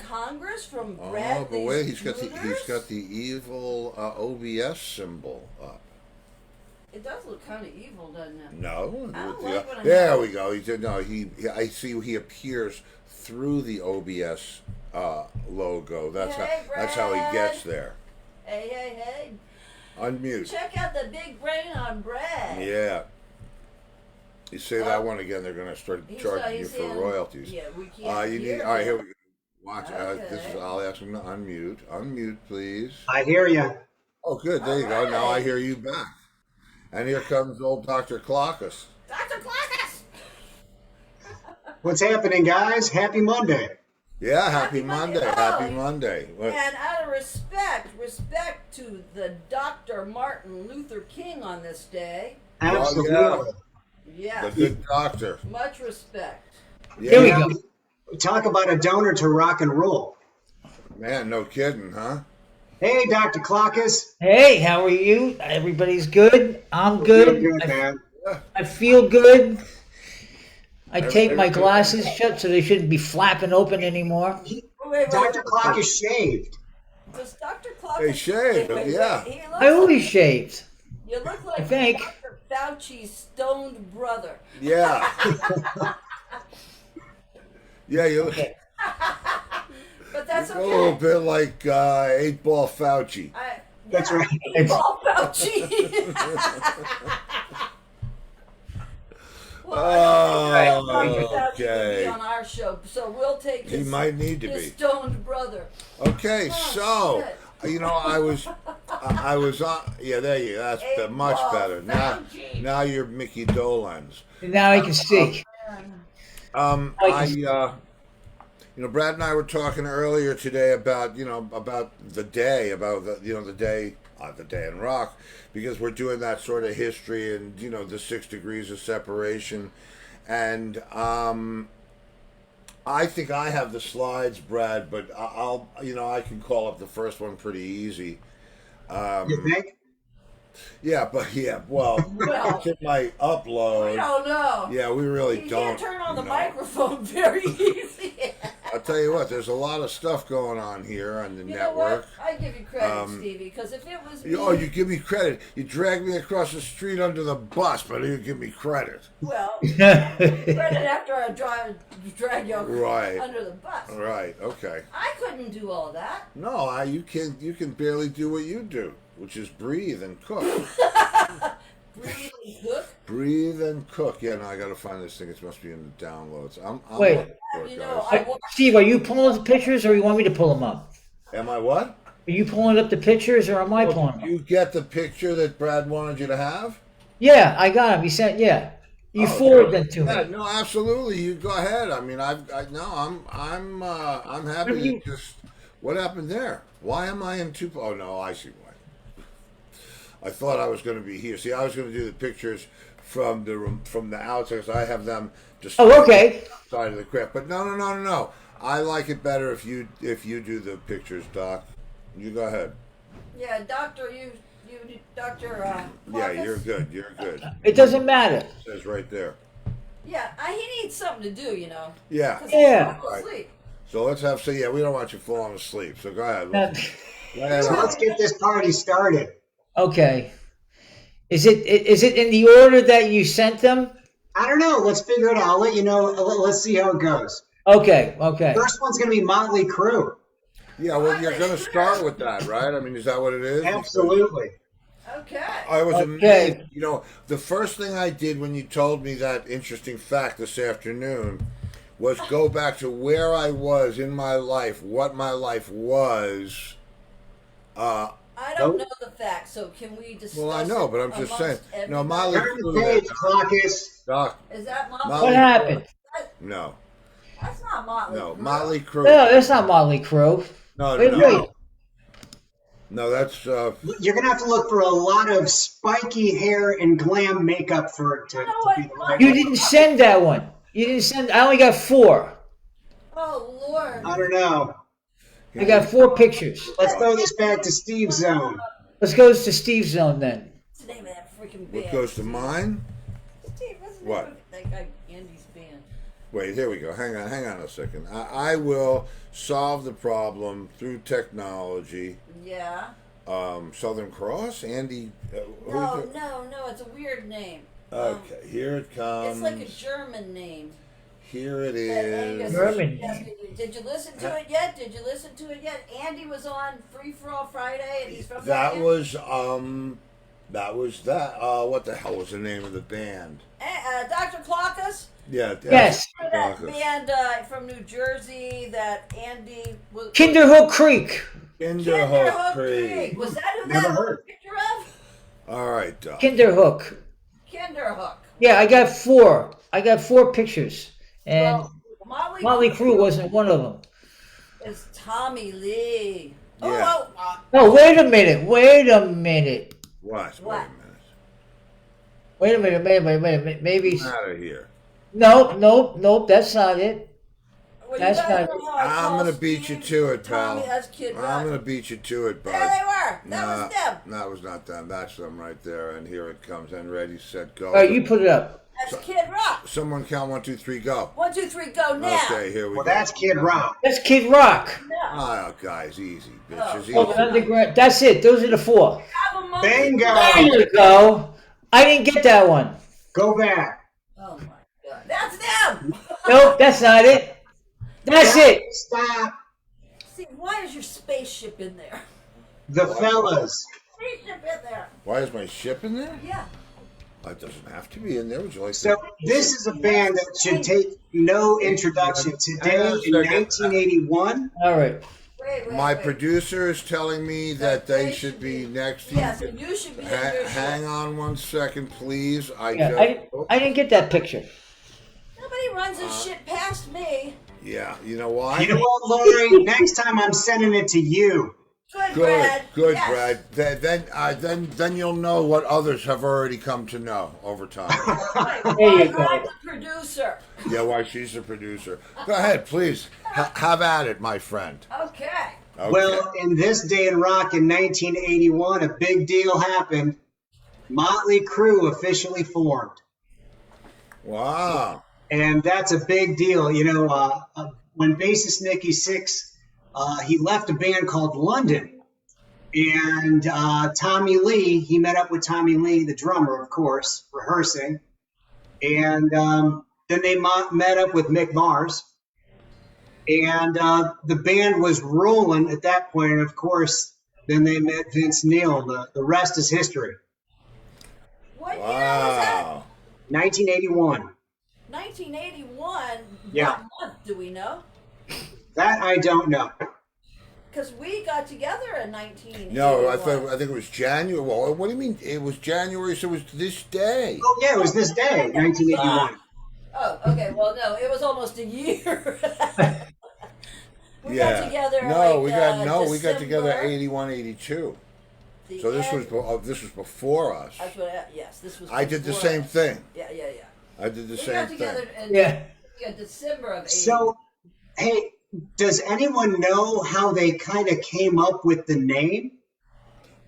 Congress from Oh, Brad. but wait, he's got the evil OBS symbol up. It does look kind of evil, doesn't it? No, I don't like when there we go. He said no. I see. He appears through the OBS logo. That's how he gets there. Hey. Unmute. Check out the big brain on Brad. Yeah. You say that one again, they're going to start charging you for royalties. Yeah, we can't hear all right, here we go. Watch. Okay. I'll ask him to unmute. Unmute, please. I hear you. Oh, good. There you go. Now I hear you back. And here comes old Dr. Clockus. Dr. Clockus! What's happening, guys? Happy Monday. Yeah, happy Monday. Oh, Happy Monday. And out of respect to the Dr. Martin Luther King on this day. Absolutely. Oh, Yeah. The good doctor. Much respect. Yeah. Here we go. Talk about a donor to rock and roll. Man, no kidding, huh? Hey, Dr. Clockus. Hey, how are you? Everybody's good. I'm good. Good, man. I feel good. I tape my glasses shut so they shouldn't be flapping open anymore. Wait. Dr. Clockus shaved. Does Dr. Clockus... They shaved, yeah. I always shaved. You look like I think. Dr. Fauci's stoned brother. Yeah. Yeah, you look But that's a little okay. bit like 8-Ball Fauci. That's right. Paul Fauci. Oh, okay. Be on our show, so we'll take his, He might need to his be. stoned brother. Okay, so shit. I was on. Yeah, there you. That's much better. Now you're Mickey Dolenz. Now I can see. Brad and I were talking earlier today about the day, the day in rock, because we're doing that sort of history and the 6 degrees of separation, and I think I have the slides, Brad, but I can call up the first one pretty easy. You think? Yeah, well, it's in my upload. We don't know. Yeah, we really You don't. can't turn on the microphone very easy. I'll tell you what, there's a lot of stuff going on here on the You know network. what? I give you credit, Stevie, because if it was me... You give me credit. You drag me across the street under the bus, but you give me credit. Well, credit after I drag you under the bus. Right, okay. I couldn't do all that. No, you can barely do what you do, which is breathe and cook. Breathe and cook? Breathe and cook. Yeah, no, I got to find this thing. It must be in the downloads. I'm Wait. Steve, are you pulling the pictures or you want me to pull them up? Am I what? Are you pulling up the pictures or am I pulling them up? You get the picture that Brad wanted you to have? Yeah, I got them. He said, yeah. You forwarded them to me. Yeah, no, absolutely. You go ahead. I mean, I'm happy to just. What happened there? Why am I in two? Oh no, I see why. I thought I was going to be here. See, I was going to do the pictures from the outside because I have them just. Oh, okay. Side of the crypt, but no. I like it better if you do the pictures, Doc. You go ahead. Yeah, Doctor, Doctor. Yeah, you're good. It doesn't matter. It says right there. Yeah, he needs something to do, Yeah. Yeah. Asleep. So let's have. So yeah, we don't want you falling asleep. So go ahead. So let's get this party started. Okay. Is it in the order that you sent them? I don't know. Let's figure it out. I'll let you know. Let's see how it goes. Okay. First one's going to be Mötley Crüe. Yeah, well, you're going to start with that, right? I mean, is that what it is? Absolutely. Okay. I was amazed. The first thing I did when you told me that interesting fact this afternoon was go back to where I was in my life, what my life was. I don't know the facts, so can we discuss? Well, I know, but I'm just saying. No, Mötley Turn the page, Clockus. Doc. Is that Mötley? What happened? No. That's not Mötley. No, Mötley Crüe. No, that's not Mötley Crüe. No. Wait. No, that's. You're gonna have to look for a lot of spiky hair and glam makeup for it to be the right You one. didn't send that one. You didn't send. I only got 4. Oh Lord. I don't know. I got 4 pictures. Let's throw this back to Steve's zone. Let's go to Steve's zone then. What's the name of that freaking band? What goes to mine? Steve, what's the What? name of that guy Andy's band? Wait, here we go. Hang on a second. I will solve the problem through technology. Yeah. Southern Cross, Andy. No. It's a weird name. Okay, here it comes. It's like a German name. Here it is. German. Did you listen to it yet? Andy was on Free for All Friday, and he's from That Miami. was that. What the hell was the name of the band? Dr. Clockus. Yeah. Yes. That band from New Jersey that Andy was. Kinderhook Creek. Kinderhook Crüe. Was that who Never that heard. was a picture of? All right, Doc. Kinderhook. Kinderhook. Yeah, I got 4. I got 4 pictures, and Well, Mötley Crüe wasn't one of them. It's Tommy Lee. Yeah. No, wait a minute. What? What? Wait a minute. Maybe. Get out of here. Nope. That's not it. Well, That's you guys not- know how I I'm call gonna beat you Steve to it, pal. Tommy as Kid Rock. I'm gonna beat you to it, bud. There they were. That was them. That was not them. That's them right there. And here it comes. And ready, set, go. All right, you put it up. That's Kid Rock. Someone count 1, 2, 3, go. 1, 2, 3, go now. Okay, here we Well, go. that's Kid Rock. That's Kid Rock. Yeah. Oh, guys, easy, bitches. Oh, Easy. underground. That's it. Those are the 4. Have a monkey. Bingo. There you go. I didn't get that one. Go back. Oh my God, that's them. Nope, that's not it. That's it. Stop. See, why is your spaceship in there? The fellas. Spaceship in there. Why is my ship in there? Yeah. It doesn't have to be in there. Would you like So to? this is a band that should take no introduction. Today Hang on a in second. 1981. All right. Wait. My wait. producer is telling me that they should be next to Yes, you. and you should be in your Hang ship. on 1 second, please. Yeah, I didn't get that picture. Nobody runs this shit past me. Yeah, you know why? You know what, Lori? Next time I'm sending it to you. Good, Good, Brad. good, Yes. Brad. Then you'll know what others have already come to know over time. Right, There you I'm go. the producer. Yeah, why she's the producer. Go ahead, please. Have at it, my friend. Okay. Okay. Well, in this day in rock in 1981, a big deal happened. Mötley Crüe officially formed. Wow. And that's a big deal. You know, when bassist Nicky Sixx, he left a band called London. And Tommy Lee, he met up with Tommy Lee, the drummer, of course, rehearsing. And then they met up with Mick Mars. And the band was rolling at that point. And of course, then they met Vince Neil. The rest is history. What year was that? Wow. 1981. 1981. Yeah. What month do we know? That I don't know. Because we got together in 1981. No, I think it was January. Well, what do you mean? It was January, so it was this day. Oh, yeah, it was this day, 1981. Oh, okay. Well, no, it was almost a year. We yeah. got together. No, like, we got together December. 81, 82. The So this end- was before us. That's what. Yes, this was. I did the before same us. thing. Yeah. I did the We same got thing. together in Yeah. December of 81. So, hey, does anyone know how they kind of came up with the name?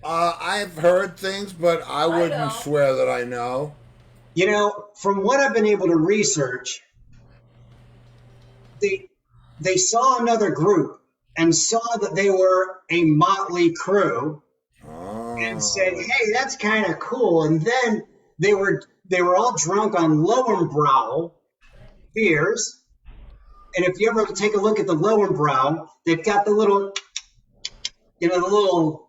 I've heard things, but I wouldn't don't. swear that I know. You know, from what I've been able to research, they saw another group and saw that they were a Mötley Crüe Oh. and said, "Hey, that's kind of cool." And then they were all drunk on Lowenbrau beers. And if you ever take a look at the Lowenbrau, they've got the little, you know,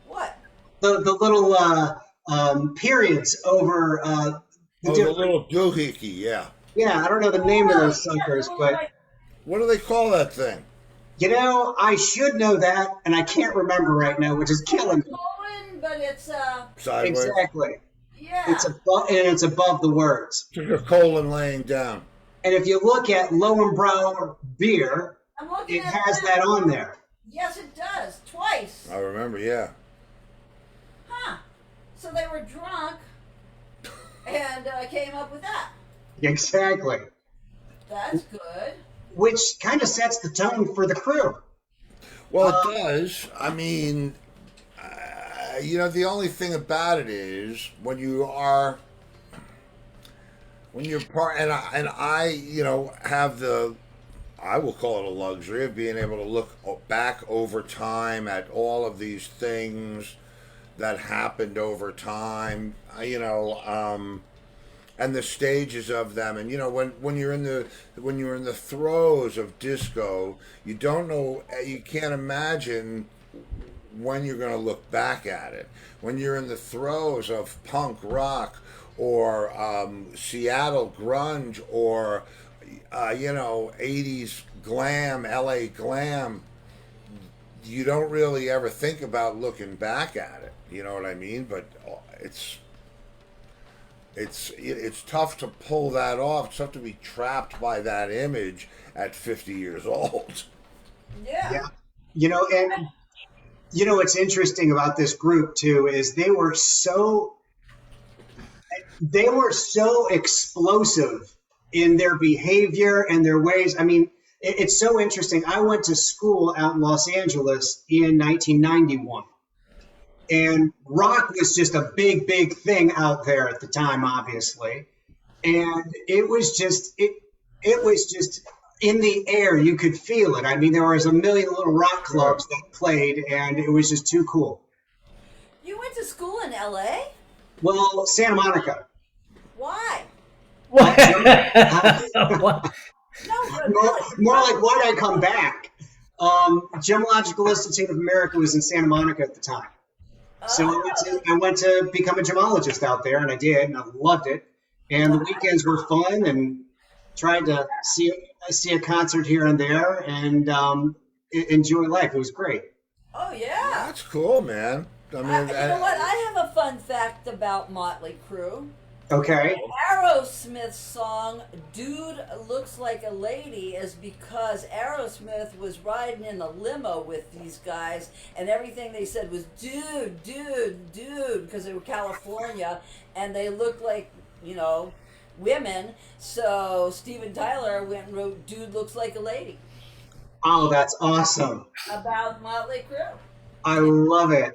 What? the little periods over the Oh, the different. little doohickey, yeah. Yeah, I don't know the name of those Yeah, suckers, little, but like, What do they call that thing? you know, I should know that, and I can't remember right now, which is killing me. Colon, but it's Sideways. Exactly. yeah. It's above the words. Took a colon laying down. And if you look at Lowenbrau beer, I'm looking it at has it. that on there. Yes, it does. Twice. I remember, yeah. Huh. So they were drunk and came up with that. Exactly. That's good. Which kind of sets the tone for the crew. Well, it does. I mean, you know, the only thing about it is when you are when you're part, and I, you know, have the, I will call it a luxury of being able to look back over time at all of these things that happened over time. You know, and the stages of them, and you know, when you're in the when you're in the throes of disco, you don't know, you can't imagine when you're going to look back at it. When you're in the throes of punk rock or Seattle grunge or you know, 80s glam, LA glam, you don't really ever think about looking back at it. You know what I mean? But it's it's tough to pull that off. It's tough to be trapped by that image at 50 years old. Yeah. Yeah. You know, and you know what's interesting about this group too is they were so explosive in their behavior and their ways. I mean, it's so interesting. I went to school out in Los Angeles in 1991, and rock was just a big, big thing out there at the time, obviously. And it was just in the air. You could feel it. I mean, there was a million little rock clubs that played, and it was just too cool. You went to school in LA? Well, Santa Monica. Why? What? No, but more, really. more like why'd I come back? Gemological Institute of America was in Santa Monica at the time. So I went to become a gemologist out there, and I did, and I loved it. And the weekends were fun, and tried to see a concert here and there, and enjoy life. It was great. Oh yeah. That's cool, man. I mean, You know what? I have a fun fact about Mötley Crüe. Okay. Aerosmith's song "Dude Looks Like a Lady" is because Aerosmith was riding in a limo with these guys, and everything they said was "dude, dude, dude," because they were California, and they looked like, you know, women. So Steven Tyler went and wrote "Dude Looks Like a Lady" Oh, that's awesome. about Mötley Crüe. I love it.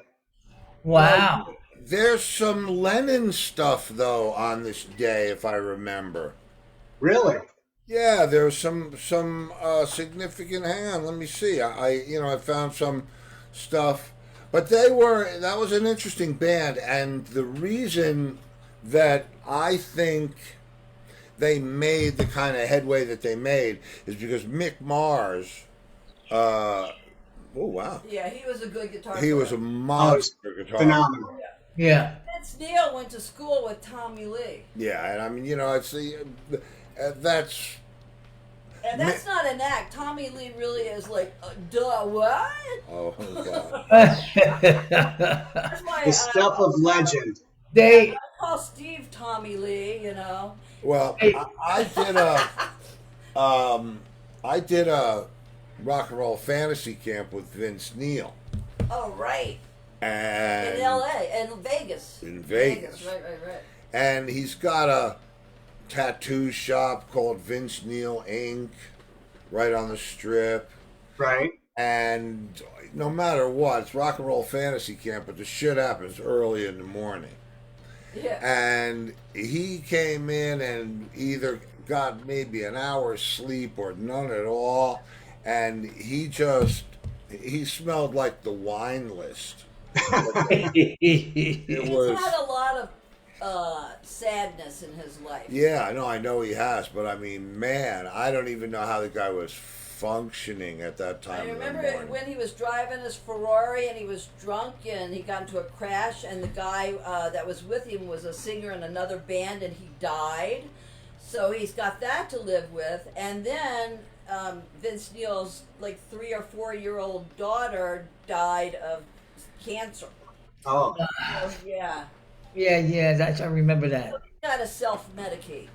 Wow. there's some Lennon stuff though on this day, if I remember. Really? Yeah, there's some significant. Hang on, let me see. I found some stuff, but that was an interesting band, and the reason that I think they made the kind of headway that they made is because Mick Mars. Oh wow, Yeah, he was a good guitar he player. was a monster guitar. Phenomenal. Yeah. Vince Neil went to school with Tommy Lee. Yeah, and I mean, it's that's And that's not an act. Tommy Lee really is like, duh, what? oh god. That's why The stuff of legend. They I call Steve Tommy Lee, Well, Hey. I did a rock and roll fantasy camp with Vince Neil, Oh, right. and In L.A. and Vegas. In Vegas. Right. and he's got a tattoo shop called Vince Neil Inc. right on the Strip. Right? And no matter what, it's rock and roll fantasy camp, but the shit happens early in the morning. Yeah. And he came in and either got maybe an hour's sleep or none at all, and he smelled like the wine list. It He's was, had a lot of sadness in his life. yeah, I know he has, but I mean, man, I don't even know how the guy was functioning at that time I of the remember morning. when he was driving his Ferrari and he was drunk and he got into a crash, and the guy that was with him was a singer in another band, and he died. So he's got that to live with. And then Vince Neil's like 3 or 4-year-old daughter died of cancer. Oh, So, yeah. yeah, I remember that. He got to self-medicate.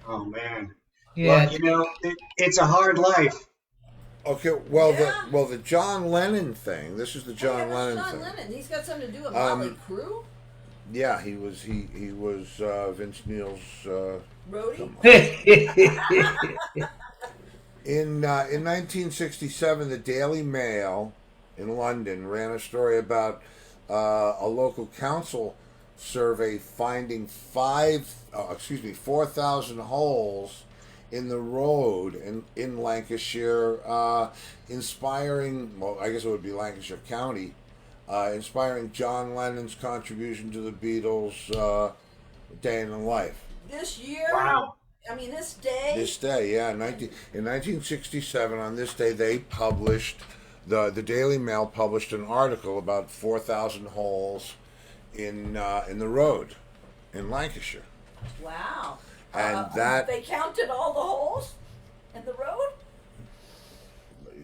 oh man. Yeah. Well, it's a hard life. Okay, well, Yeah. the John Lennon thing. This is the John Hey, Lennon John thing. Lennon. He's got something to do with Um, Mötley Crüe. Yeah, he was Vince Neil's. Roadie. In 1967, the Daily Mail in London ran a story about a local council survey finding 4,000 holes in the road in Lancashire, inspiring, well, I guess it would be Lancashire County, inspiring John Lennon's contribution to the Beatles' Day in the Life. This year? Wow. I mean, this day? This day, yeah. In 1967, on this day, they published, the Daily Mail published an article about 4,000 holes in the road in Lancashire. Wow. And that... They counted all the holes in the road?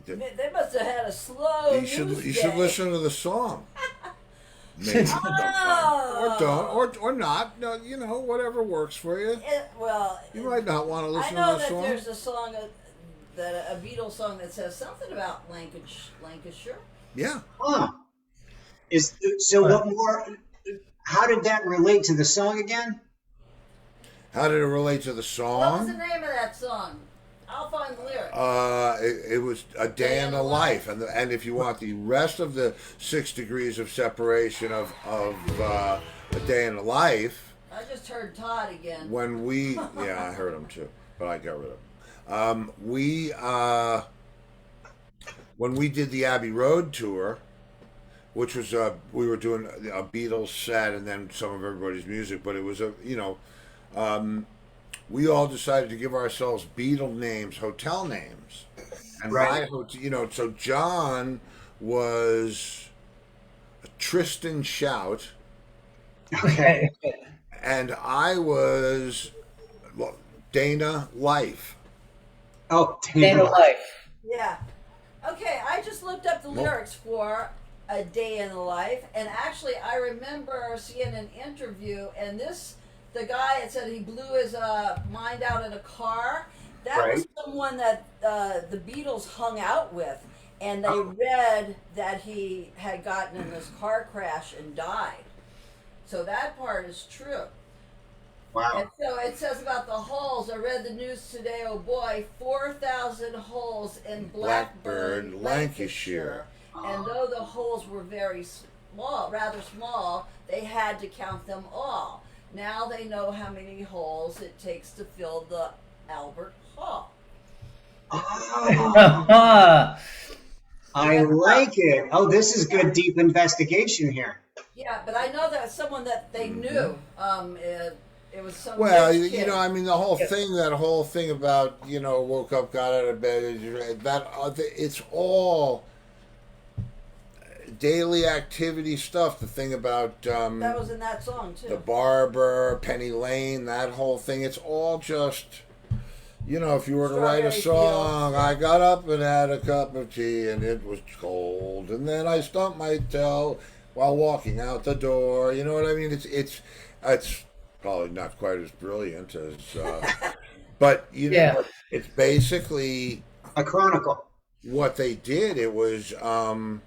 They must have had a slow You should listen to the song. Maybe. Oh. Or don't, or not. No, whatever works for you. You might not want to listen to I know the that song. there's a song, a Beatles song that says something about Lancashire. Yeah. Huh. What more? How did that relate to the song again? How did it relate to the song? What was the name of that song? I'll find the lyrics. It was A Day in the Life, and if you want the rest of the 6 degrees of separation of A Day in the Life, I just heard Todd again. when we I heard him too, but I got rid of him. When we did the Abbey Road tour, which was we were doing a Beatles set and then some of everybody's music, but it was we all decided to give ourselves Beatle names, hotel names, and Right. so John was Tristan Shout, Okay. and I was Dana Life. Oh, Dana Life. Yeah. Okay, I just looked up the lyrics for A Day in the Life, and actually I remember seeing an interview, and the guy had said he blew his mind out in a car. That was someone that the Beatles hung out with, and they read that he had gotten in this car crash and died. So that part is true. Wow. And so it says about the holes. I read the news today. Oh boy, 4,000 holes in Blackburn, Lancashire. And though the holes were very small, rather small, they had to count them all. Now they know how many holes it takes to fill the Albert Hall. Oh, I like it. Oh, this is good deep investigation here. Yeah, but I know that someone that they knew. It was some. Well, rich kid. I mean, the whole thing, that whole thing about, woke up, got out of bed, it's all daily activity stuff. The thing about that was in that song too. the barber, Penny Lane, that whole thing, it's all just, if you were to write a Strawberry song, Fields. I got up and had a cup of tea and it was cold, and then I stumped my toe while walking out the door. You know what I mean? It's probably not quite as brilliant as, but it's basically A chronicle. what they did. It was, no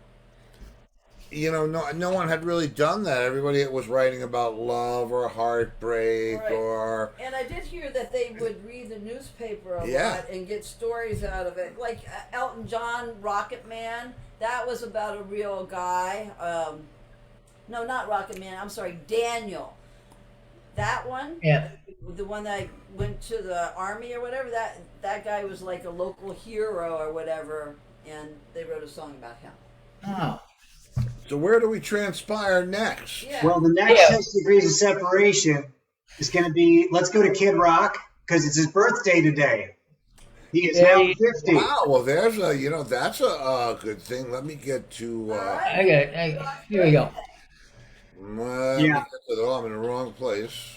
one had really done that. Everybody was writing about love or heartbreak Right. or. And I did hear that they would read the newspaper a Yeah. lot and get stories out of it. Like Elton John, Rocket Man, that was about a real guy. No, not Rocket Man, I'm sorry, Daniel. That one, Yeah. the one that went to the army or whatever, that guy was like a local hero or whatever, and they wrote a song about him. Oh. So where do we transpire next? Yeah. Well, the next 6 degrees of separation is going to be, let's go to Kid Rock, because it's his birthday today. He is now 50. Wow. Well, there's that's a good thing. Let me get to. Here we go. Yeah. I'm in the wrong place.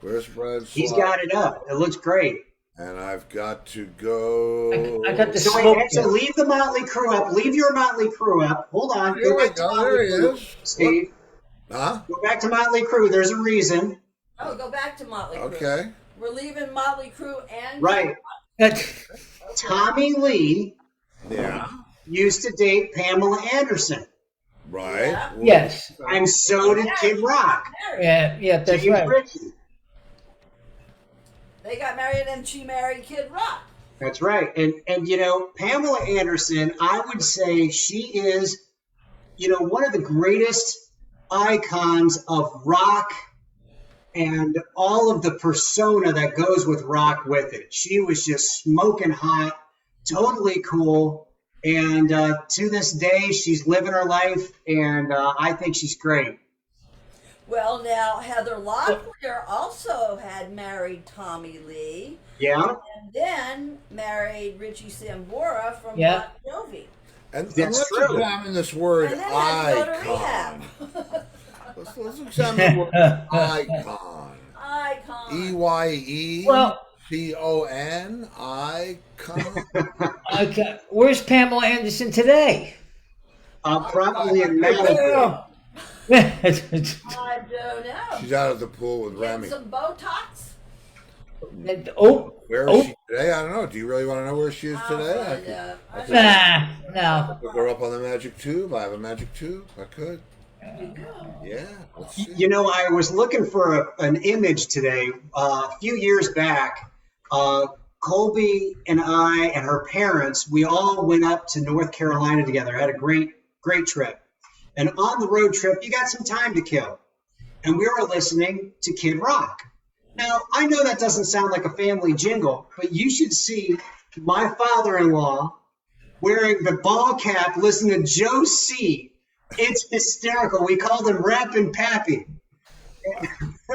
Where's Brad's? He's slot? got it up. It looks great. And I've got to go. I got the So smoke. wait, so leave the Mötley Crüe up. Leave your Mötley Crüe up. Hold on. Here Go we back to go. Mötley There he Crüe, is. Steve. Huh? Go back to Mötley Crüe. There's a reason. Oh, go back to Mötley Crüe. Okay. We're leaving Mötley Crüe and Right. Tommy Lee Yeah. used to date Pamela Anderson, Right. Yeah. Yes. and so did Kid Rock. Yeah, that's James right. Ritchie. They got married and she married Kid Rock. That's right. And Pamela Anderson, I would say she is, one of the greatest icons of rock and all of the persona that goes with rock with it. She was just smoking hot, totally cool. And to this day, she's living her life, and I think she's great. Well, now Heather Locklear also had married Tommy Lee, Yeah, and then married Richie Sambora from Yeah. Bon Jovi, And That's let's true. examine this word and then had to go to icon. rehab. Let's examine the word icon. Icon. Well, EYECON. Icon. okay. Where's Pamela Anderson today? probably in Malibu. I don't know. She's out of the pool with Getting Remy. some Botox. Oh, Where is she today? I don't know. Do you really want to know where she is today? I could no. look her up on the magic tube. I have a magic tube. I could. Yeah. Let's see. You know, I was looking for an image today. A few years back, Colby and I and her parents, we all went up to North Carolina together. Had a great trip. And on the road trip, you got some time to kill. And we were listening to Kid Rock. Now, I know that doesn't sound like a family jingle, but you should see my father-in-law wearing the ball cap, listening to Joe C. It's hysterical. We called him Rappin' Pappy.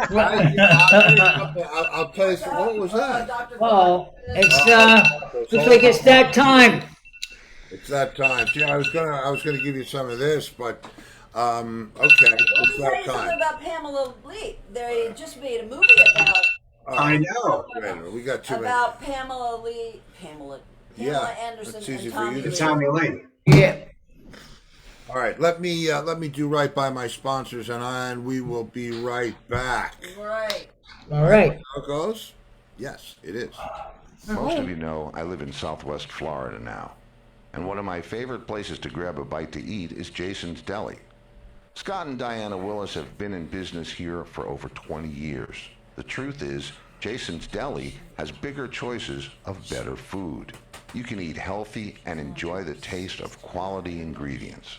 I'll tell you something. What was that? Dr. Well, looks like it's that time. It's that time. See, I was gonna give you some of this, but okay, it's Let me that tell you something time. about Pamela Lee. They just made a movie about I know. Wait a minute, we got too many. about Pamela Lee, Pamela Yeah, Anderson, it's easy and for you Tommy to Lee. say. Tommy Lee. Yeah. All right, let me do right by my sponsors, and we will be right back. Right. All right. How it goes? Yes, it is. Most of you know I live in Southwest Florida now, and one of my favorite places to grab a bite to eat is Jason's Deli. Scott and Diana Willis have been in business here for over 20 years. The truth is, Jason's Deli has bigger choices of better food. You can eat healthy and enjoy the taste of quality ingredients.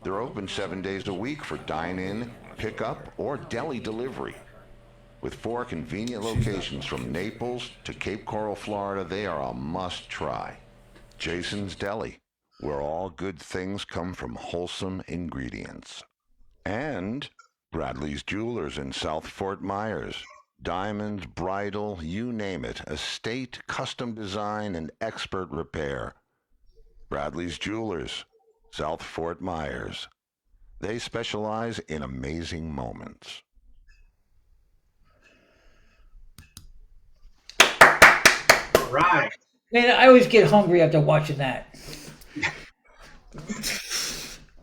They're open 7 days a week for dine-in, pick-up, or deli delivery. With 4 convenient locations from Naples to Cape Coral, Florida, they are a must-try. Jason's Deli, where all good things come from wholesome ingredients. And Bradley's Jewelers in South Fort Myers. Diamonds, bridal, you name it, estate, custom design, and expert repair. Bradley's Jewelers, South Fort Myers. They specialize in amazing moments. Right. Man, I always get hungry after watching that.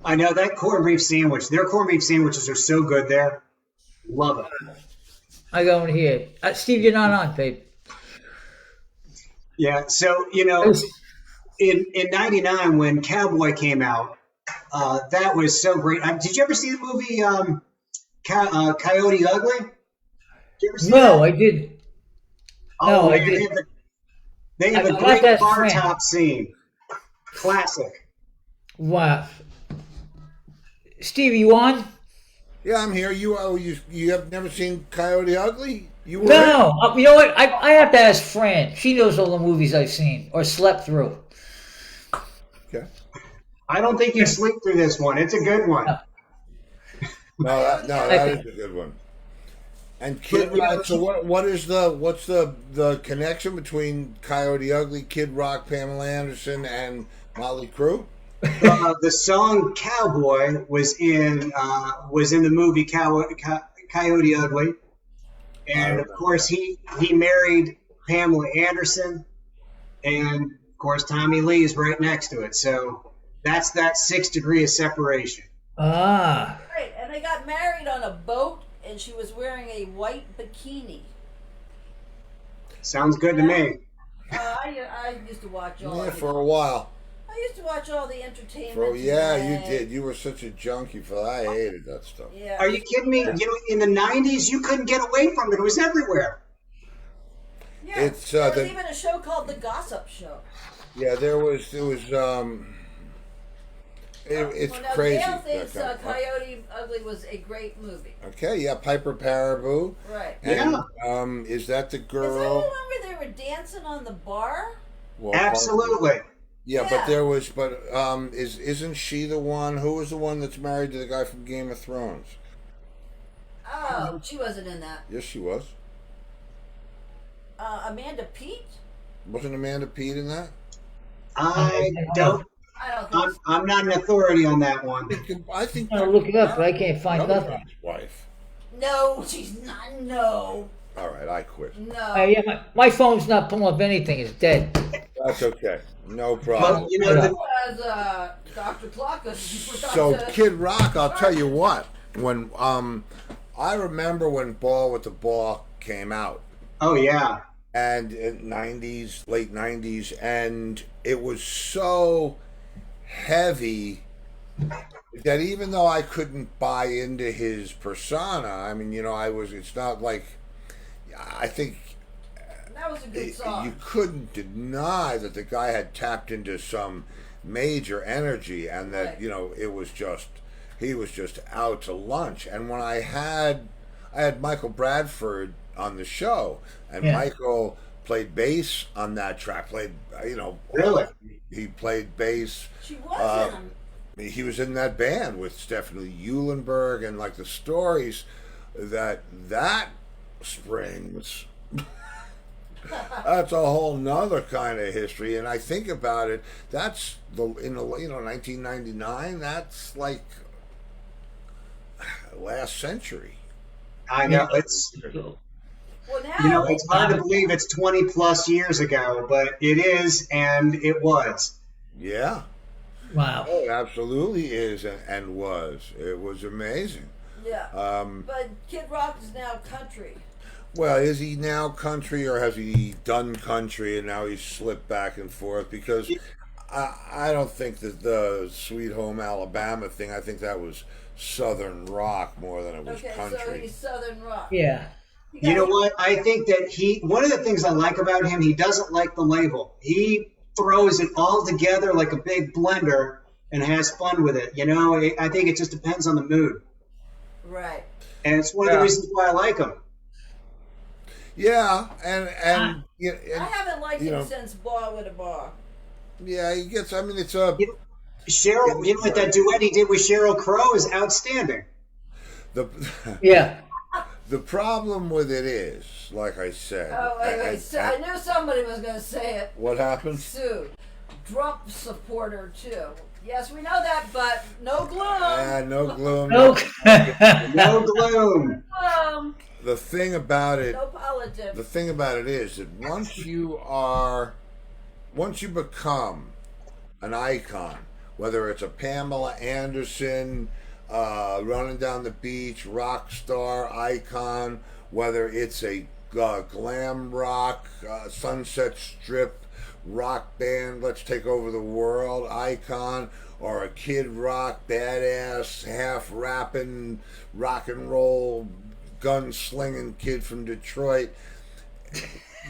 I know that corned beef sandwich. Their corned beef sandwiches are so good there. Love it. I go in here. Steve, you're not on, babe. Yeah. So, you know, in '99 when Cowboy came out, that was so great. Did you ever see the movie Coyote Ugly? Did you ever see No, that? I did. Oh, No, I man, didn't. They have I a got great that bar friend. top scene. Classic. Wow. Steve, you on? Yeah, I'm here. You have never seen Coyote Ugly? You were No. You know what? I have to ask Fran. She knows all the movies I've seen or slept through. Okay. I don't think you sleep through this one. It's a good one. No, that is a good one. And Kid Rock. So what's the connection between Coyote Ugly, Kid Rock, Pamela Anderson, and Mötley Crüe? The song "Cowboy" was in the movie Coyote Ugly, and of course he married Pamela Anderson, and of course Tommy Lee is right next to it. So that's that 6 degree of separation. Ah. Right, and they got married on a boat, and she was wearing a white bikini. Sounds good to me. I used to watch all. Yeah, for a while. I used to watch all the entertainment. Yeah, you tonight. did. You were such a junkie for that. I hated that stuff. Yeah. Are you kidding me? You know, in the '90s, you couldn't get away from it. It was everywhere. Yeah. It's, there was the- even a show called The Gossip Show. Yeah, there was It's Well, now crazy. Gail thinks that kind of- Coyote Ugly was a great movie. Okay, yeah, Piper Paraboo. Right. And, is that the Is that the girl? one where they were dancing on the bar? Well, Absolutely. Yeah, Yeah. but isn't she the one? Who was the one that's married to the guy from Game of Thrones? Oh, she wasn't in that. Yes, she was. Amanda Peet? Wasn't Amanda Peet in that? I don't. I don't think so. I'm not an authority on that one. I think. I'm gonna look it up, but I can't find Another nothing. guy's wife. No, she's not. No. All right, I quit. No. Yeah, my phone's not pulling up anything. It's dead. That's okay. No problem. But you know, As Dr. Clockus, you forgot So to... Kid Rock, I'll tell you what. When I remember when Ball with the Ball came out, oh yeah, and in '90s, late '90s, and it was so heavy that even though I couldn't buy into his persona, I mean, it's not like I think That was a good song. you couldn't deny that the guy had tapped into some major energy, and that Right. it was just he was just out to lunch. And when I had Michael Bradford on the show, and Yeah. Michael played bass on that track. Really? He played bass. She was He was in that band with Stephanie Eulenberg, and like the stories that springs. That's a whole nother kind of history, and I think about it. That's 1999. That's like last century. I know it's. Well, now... It's hard to believe it's 20 plus years ago, but it is, and it was. Yeah. Wow. Oh, it absolutely is and was. It was amazing. Yeah. But Kid Rock is now country. Well, is he now country, or has he done country and now he's slipped back and forth? Because I don't think that the Sweet Home Alabama thing, I think that was Southern rock more than it was Okay, country. so he's Southern rock. Yeah. You know what? I think that one of the things I like about him, he doesn't like the label. He throws it all together like a big blender and has fun with it. I think it just depends on the mood. Right. And it's one of the reasons why I like him. Yeah, and I haven't liked him since Bar with a Bar. yeah, he gets. I mean, it's a Cheryl, what that duet he did with Sheryl Crow is outstanding. the Yeah. the problem with it is, like I said. Oh, wait. So I knew somebody was going to say it. What happened? Sue. Trump supporter, too. Yes, we know that, but no gloom. No gloom. No. No gloom. The thing about it. No politics. The thing about it is that once you become an icon, whether it's a Pamela Anderson running down the beach, rock star icon, whether it's a glam rock, Sunset Strip rock band, let's take over the world icon, or a Kid Rock badass, half rapping, rock and roll, gun slinging kid from Detroit.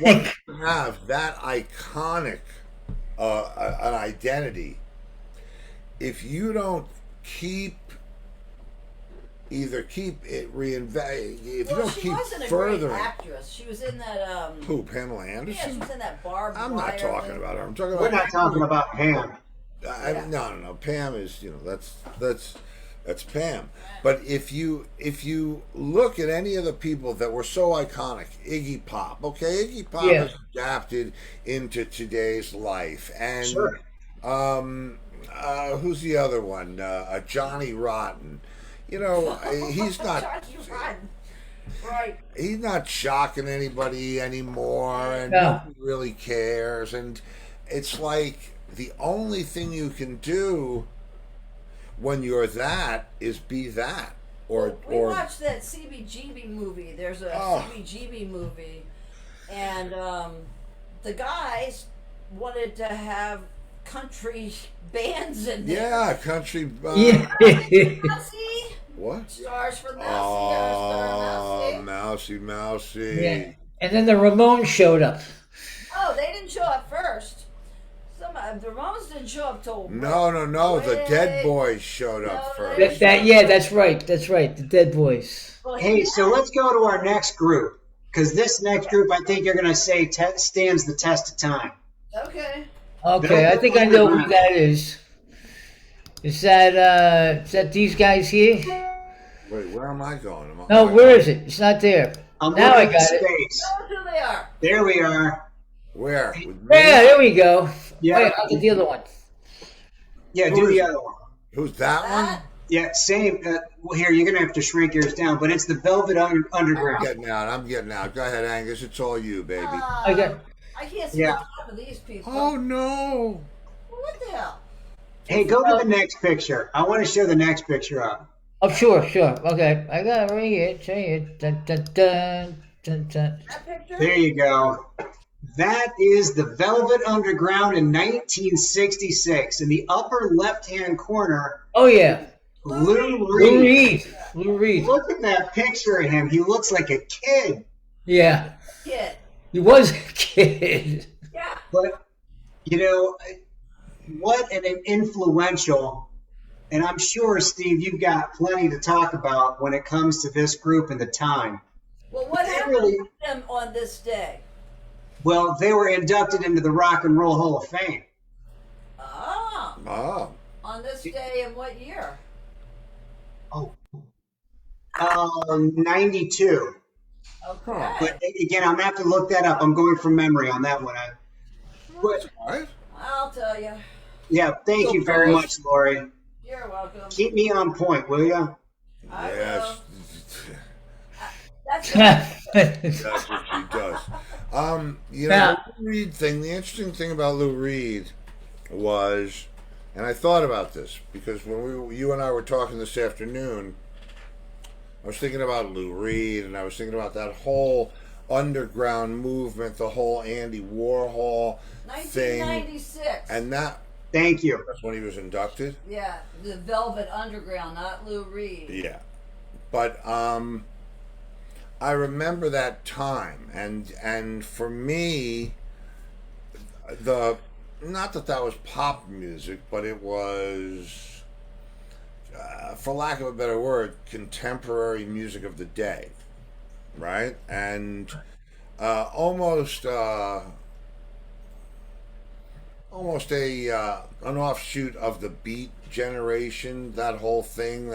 Once you have that iconic an identity, if you don't keep it if you don't she keep wasn't a furthering. great actress. She was in that. Who, Pamela Yeah, she Anderson? was in that Barbed I'm not Wire talking thing. about her. I'm talking We're about not talking about Pam. No. Pam is, that's Pam. But if you look at any of the people that were so iconic, Iggy Pop, okay, Iggy Pop Yeah. is adapted into today's life, and Sure. who's the other one? Johnny Rotten. He's not. Johnny Rotten. Right. He's not shocking anybody anymore, and No. nobody really cares. And it's like the only thing you can do when you're that is be that, We watched that CBGB movie. There's a CBGB movie, and the guys wanted to have country bands in there. yeah, country. Yeah. Mousy. What? Stars for Mousy. Oh, Mousy. Mousy. Yeah. And then the Ramones showed up. Oh, they didn't show up first. The Ramones didn't didn't show up till No. The Wait. Dead Boys showed up No, first. That's right. That's right. The Dead Boys. Well, Hey, yeah. so let's go to our next group, because this next group, I think you're going to say stands the test of time. Okay. Okay, I think I know who that is. Is that these guys here? Wait, where am I going? No, where is it? It's not there. I'm Now I looking at got it. space. Know who they are. There we are. Where? With me? Yeah, there we go. Yeah. Wait, I'll get the other one. Yeah, Who do is the it? other one. Who's that one? Yeah, same. Well, here, you're going to have to shrink yours down, but it's the Velvet I'm Underground. getting out. Go ahead, Angus. It's all you, baby. Okay. I can't see Yeah. the top of these people. Oh no! What the hell? Hey, go to the next picture. I want to show the next picture up. Oh, sure. Okay, I got it right here. Show you. Dun, dun, dun, dun, dun. That picture? There you go. That is the Velvet Underground in 1966. In the upper left-hand corner, Oh yeah, Lou Lou Reed. Reed. Lou Reed. Look at that picture of him. He looks like a kid. Yeah, Kid. he was a kid. Yeah. But, you know, what an influential, and I'm sure, Steve, you've got plenty to talk about when it comes to this group and the time. Well, what They happened really- to them on this day? Well, they were inducted into the Rock and Roll Hall of Fame. Ah, Oh, on this day in what year? 92. Okay. But again, I'm going to have to look that up. I'm going from memory on that one. But, all right. I'll tell you. yeah, thank you very much, Lori. You're welcome. Keep me on point, will you? I Yes, will. That's that's what she does. You know, Yeah. the Lou Reed thing. The interesting thing about Lou Reed was, and I thought about this because when you and I were talking this afternoon, I was thinking about Lou Reed, and I was thinking about that whole underground movement, the whole Andy Warhol thing, 1996. and that's Thank you. when he was inducted. Yeah, the Velvet Underground, not Lou Reed. Yeah, but I remember that time, and for me, not that was pop music, but it was, for lack of a better word, contemporary music of the day, right? And almost an offshoot of the Beat generation. That whole thing,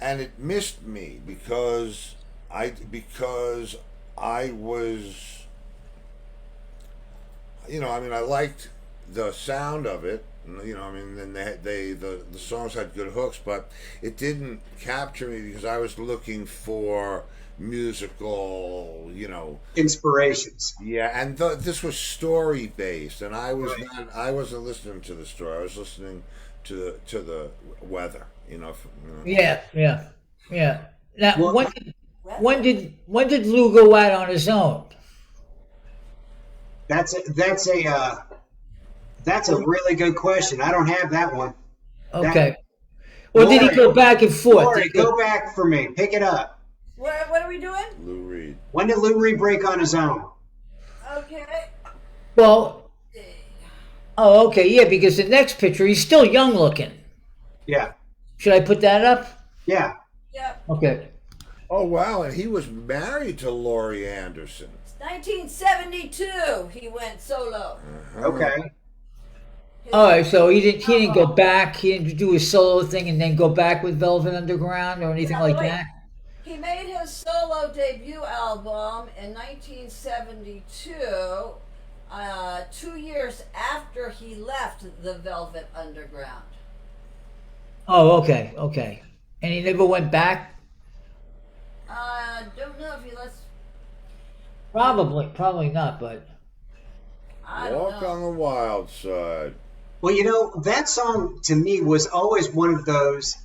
and it missed me because I was, I liked the sound of it, and the songs had good hooks, but it didn't capture me because I was looking for musical, Inspirations. yeah, and this was story based, and I wasn't listening to the story. I was listening to the weather. Yeah. Now, Well- when did Lou go out on his own? That's a really good question. I don't have that one. Okay. Or did he Lori- go back and forth? Lori, go back for me. Pick it up. What are we doing? Lou Reed. When did Lou Reed break on his own? Okay. Well, oh, okay, yeah, because the next picture, he's still young looking. Yeah. Should I put that up? Yeah. Yep. Okay. Oh wow, and he was married to Laurie Anderson. 1972, he went solo. Okay. All right, so he didn't go back. He didn't do his solo thing and then go back with Velvet Underground or anything like that. He made his solo debut album in 1972, 2 years after he left the Velvet Underground. Oh, okay. And he never went back. Don't know if he lets. Probably not. But I don't Walk know. on the Wild Side. Well, that song to me was always one of those.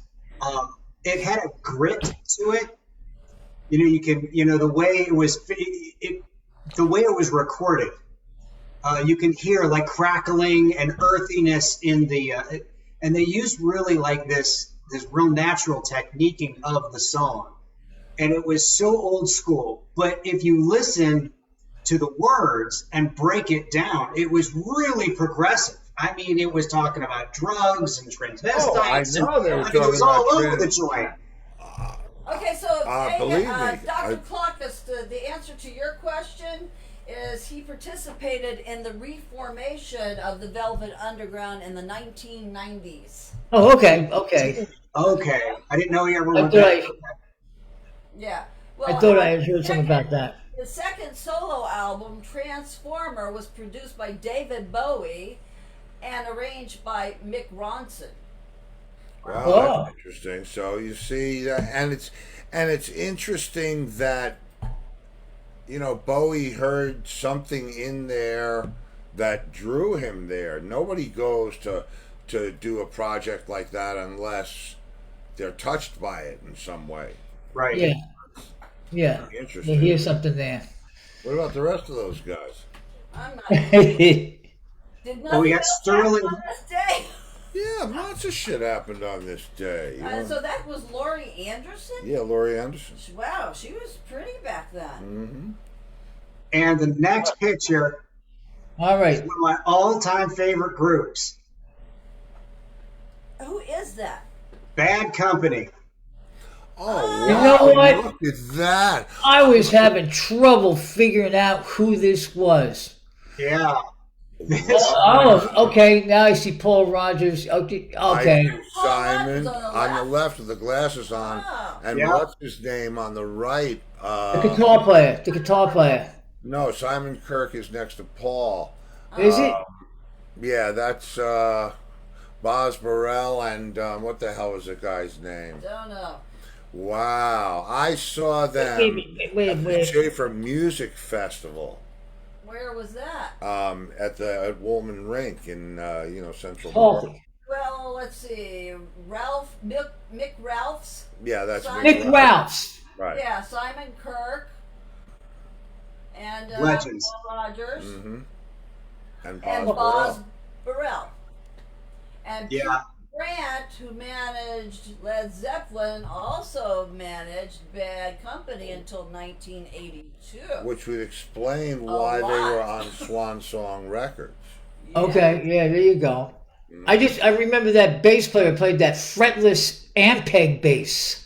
It had a grit to it. You can, the way it was, the way it was recorded. You can hear like crackling and earthiness in the, and they used really like this real natural techniquing of the song, and it was so old school. But if you listen to the words and break it down. It was really progressive. I mean, it was talking about drugs and transvestites. Oh, I know they were and it was talking all about over the joint. Okay, so believe me, Dr. Clockus, the answer to your question is he participated in the reformation of the Velvet Underground in the 1990s. Oh, okay, okay. Okay, I didn't know you ever I went thought back. Yeah. I Well, thought I had heard something about that. The second solo album, Transformer, was produced by David Bowie and arranged by Mick Ronson. Wow, Oh. that's interesting. So you see that, and it's interesting that Bowie heard something in there that drew him there. Nobody goes to do a project like that unless they're touched by it in some way. Right. Yeah, yeah. Interesting. Here's something there. What about the rest of those guys? I'm not. Yeah, Did Oh, we nothing got else Sterling. happen on this day? Yeah, lots of shit happened on this day. So that was Laurie Anderson? Yeah, Laurie Anderson. Wow, she was pretty back then. Mm-hmm. And the next picture all is right. one of my all-time favorite groups, Who is that? Bad Company. Oh, You wow, know what? look at that. I was having trouble figuring out who this was. Yeah. Oh, okay. Now I see Paul Rogers. Okay, I okay. see Simon Paul Rogers on the left with the glasses on, Oh. and Yeah. what's his name on the right? The guitar player. The guitar player. No, Simon Kirk is next to Paul. Is it? Yeah, that's Boz Burrell and what the hell was the guy's name? Don't know. Wow, I saw them Wait, at the wait. Schaefer Music Festival Where was that? at Woolman Rink in Central. Oh, Park. Well, let's see. Mick Ralphs. Yeah, that's Nick Ralphs. Right. Yeah, Simon Kirk. And Legends. Paul Rogers. Mm-hmm. And And Boz Boz Burrell. Burrell. And Yeah. Pete Grant, who managed Led Zeppelin, also managed Bad Company until 1982. Which would explain why they lot. were on Swan Song Records. Yeah. Okay, yeah, there you go. I remember that bass player played that fretless Ampeg bass.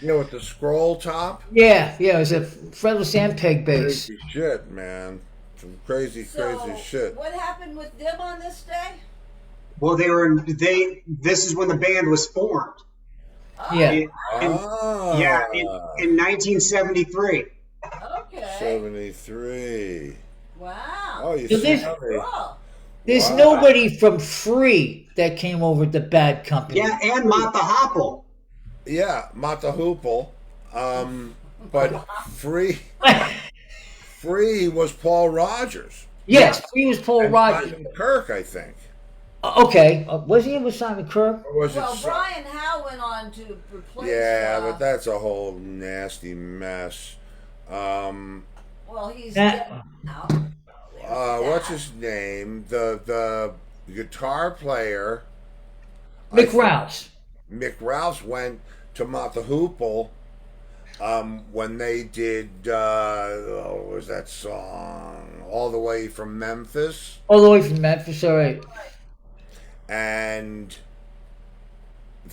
With the scroll top. Yeah, it was a fretless Ampeg bass. Crazy shit, man. Some crazy So, shit. what happened with them on this day? Well, this is when the band was formed. Oh, Yeah. In, in 1973. Okay. 73. Wow. Oh, you So see this- how they... Cool. There's Wow. nobody from Free that came over to Bad Company. Yeah, and Mott the Hopple. Yeah, Mata Hoople. But Free was Paul Rogers. Yes, Free was Paul And Rogers. Simon Kirk, I think. Okay, was he with Simon Kirk? Or was Well, it Brian Howe went on to replace. Yeah, but that's a whole nasty mess. Well, he's That- dead now. What's his name? The guitar player. Mick Rouse. Mick Rouse went to Mata Hoople when they did what was that song? All the Way from Memphis. All the way from Memphis, all right. And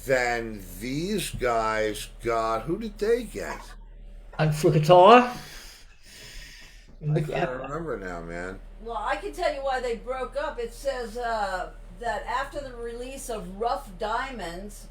then these guys got, who did they get? And for guitar? I can't remember now, man. Well, I can tell you why they broke up. It says that after the release of Rough Diamonds,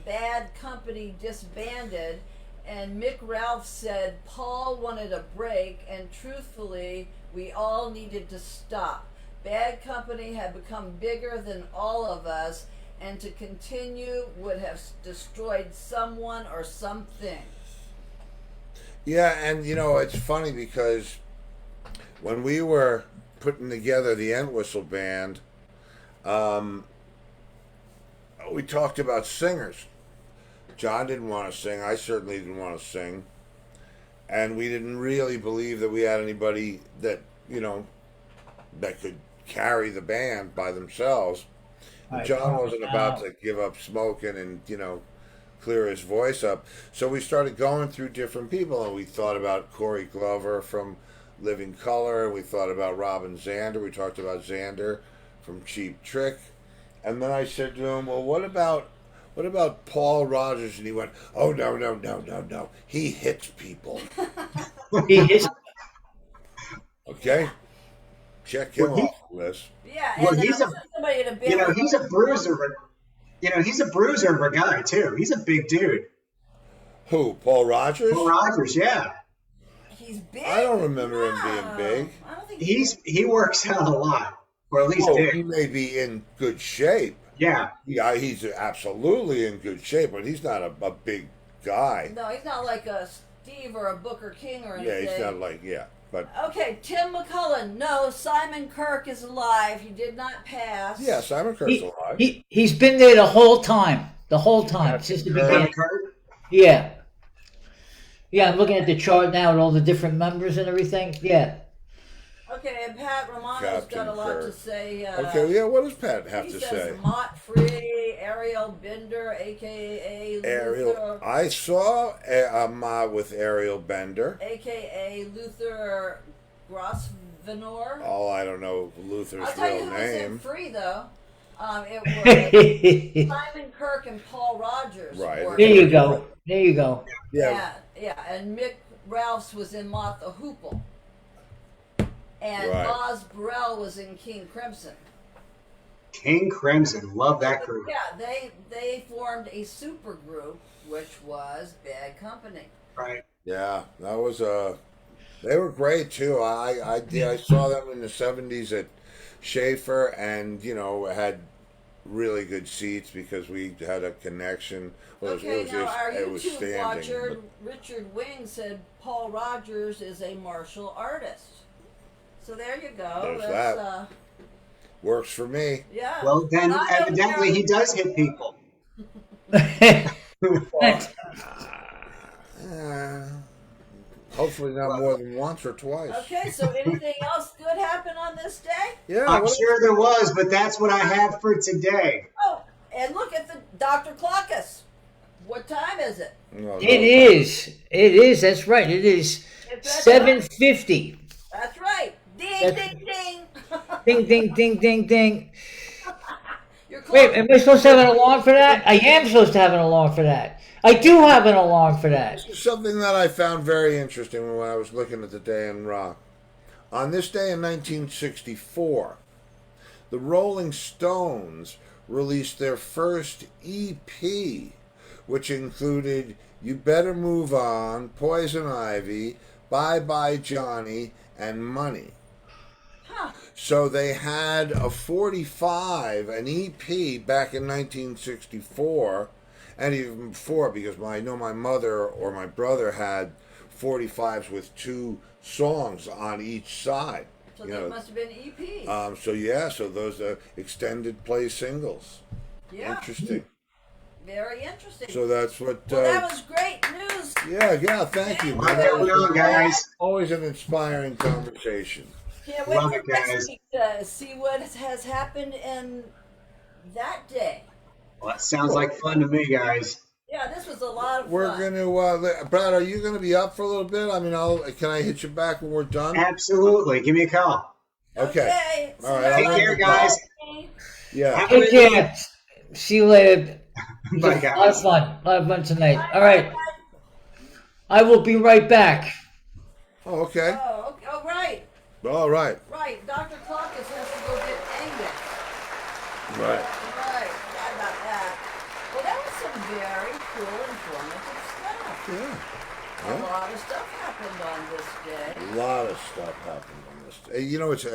Bad Company disbanded, and Mick Ralph said Paul wanted a break, and truthfully, we all needed to stop. Bad Company had become bigger than all of us, and to continue would have destroyed someone or something. Yeah, and it's funny because when we were putting together the Entwistle band, we talked about singers. John didn't want to sing. I certainly didn't want to sing. And we didn't really believe that we had anybody that, that could carry the band by themselves. And John wasn't about to give up smoking and, clear his voice up. So we started going through different people, and we thought about Corey Glover from Living Color. We thought about Robin Zander. We talked about Zander from Cheap Trick. And then I said to him, well, what about Paul Rogers? And he went, oh, no, no, no, no, no. He hits people. He hits. Okay? Check him Well, off the list. Yeah, Well, and he's a, somebody in a band. you know, he's a bruiser. He's a bruiser of a guy too. He's a big dude. Who? Paul Rogers? Paul Rogers, yeah. He's big. I don't remember him being big. I don't think He works out a lot, or at least Oh, did. he may be in good shape. Yeah. Yeah, he's absolutely in good shape, but he's not a big guy. No, he's not like a Steve or a Booker King or anything. Yeah, he's not like, but Okay, Tim McCullen. No, Simon Kirk is alive. He did not pass. yeah, Simon Kirk's alive. He's been there the whole time. The whole time since the beginning. Kurt? Yeah. Yeah, I'm looking at the chart now with all the different members and everything. Yeah. Okay, and Pat Romano's Captain got a lot to Kirk. say. Okay, yeah, what does Pat have He to says say? Mott Free, Ariel Bender, a.k.a. Ariel. Luther, I saw a mob with Ariel Bender. a.k.a. Luther Grosvenor. Oh, I don't know Luther's I'll tell you real who was in name. Free, though. It was Simon Kirk and Paul Rogers. Right. were- There you go. There you go. Yeah, Yeah, and Mick Ralphs was in Moth the Hoople. And Right. Boz Burrell was in King Crimson. King Crimson. Love that group. Yeah, they formed a super group, which was Bad Company. Right. yeah, that was they were great too. I saw them in the '70s at Schaefer, and had really good seats because we had a connection. Well, Okay, now our it was YouTube standing. watcher Richard Wing said Paul Rogers is a martial artist. So there you go. There's That's, that. Works for me. yeah. Well, then Not evidently he does hit people. Hopefully not more than once or twice. Okay, so anything else good happened on this day? Yeah. I'm what- sure there was, but that's what I have for today. Oh, and look at the Dr. Clockus. What time is it? No, It is. It is. That's right. It is It's that 7:50. That's right. Ding, That's- ding, ding. Ding, ding, ding, ding, ding. You're close. Wait, am I supposed to have an alarm for that? I am supposed to have an alarm for that. I do have an alarm for that. This is something that I found very interesting when I was looking at the day in rock. On this day in 1964, the Rolling Stones released their first EP, which included You Better Move On, Poison Ivy, Bye Bye Johnny, and Money. Huh. So they had a 45, an EP back in 1964, and even before, because I know my mother or my brother had 45s with 2 songs on each side. So they must have been EPs. So those are extended play singles. yeah. Interesting. Very interesting. So that's what. well, that was great news. Yeah. Thank you. Love it, well, guys. Always an inspiring conversation. Can't wait Love for it, next guys. week to see what has happened in that day. Well, that sounds like fun to me, guys. Yeah, this was a lot of We're fun. gonna, Brad. Are you gonna be up for a little bit? I mean, can I hit you back when we're done? Absolutely. Give me a call. Okay. See All you right. on Take care, the guys. day. Yeah. Take care. See you later. Bye, A lot of guys. fun. A lot of fun tonight. All right. I will be right back. Oh, okay. Oh, okay. Oh, right. All right. Right. Dr. Clockus has to go get Angus. Right. Right. Forgot about that. Well, that was some very cool, informative stuff. Yeah. A lot of stuff happened on this day. A lot of stuff happened on this. It's